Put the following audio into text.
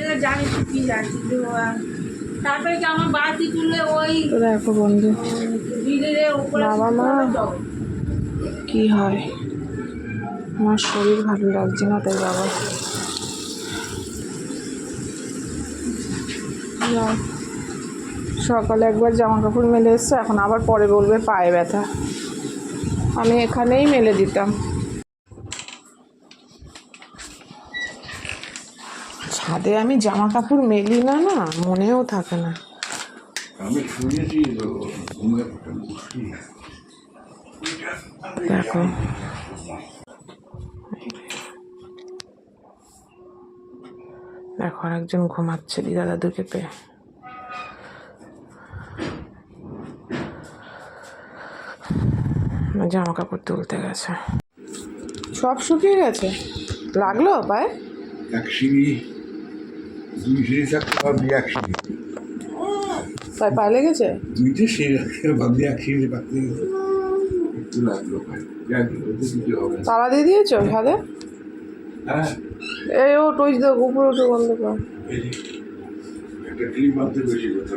এটা জানি কি জানি তারপরে কি আমার বাড়তি তুললে ওই দেখো বন্ধু বিলের উপরে বাবা মা কি হয়, আমার শরীর ভালো লাগছে না তাই বাবা যাও। সকালে একবার জামা কাপড় মেলে এসছে, এখন আবার পরে বলবে পায়ে ব্যথা। আমি এখানেই মেলে দিতাম। ছাদে আমি জামা কাপড় মেলি না, না মনেও থাকে না। আমি শুনেছি দেখো দেখো আর একজন ঘুমাচ্ছে দিদা দাদুকে পেয়ে। জামা কাপড় তুলতে গেছে, সব শুকিয়ে গেছে। লাগলো পায়ে? এক সিঁড়ি দুই সিঁড়ি থাকতে ভাবলি এক সিঁড়ি, তাই পায়ে লেগেছে? দুইটে সিঁড়ি রাখতে ভাবলি এক সিঁড়ি পাকতে গেছে, একটু লাগলো ভাই, জানি ওতে কিছু হবে না। তালা দিয়ে দিয়েছো ছাদে? হ্যাঁ এই ও টুইচ দেখ উপরে উঠে বন্ধ কর। এই যে একটা ক্লিপ আনতে বেশি কথা।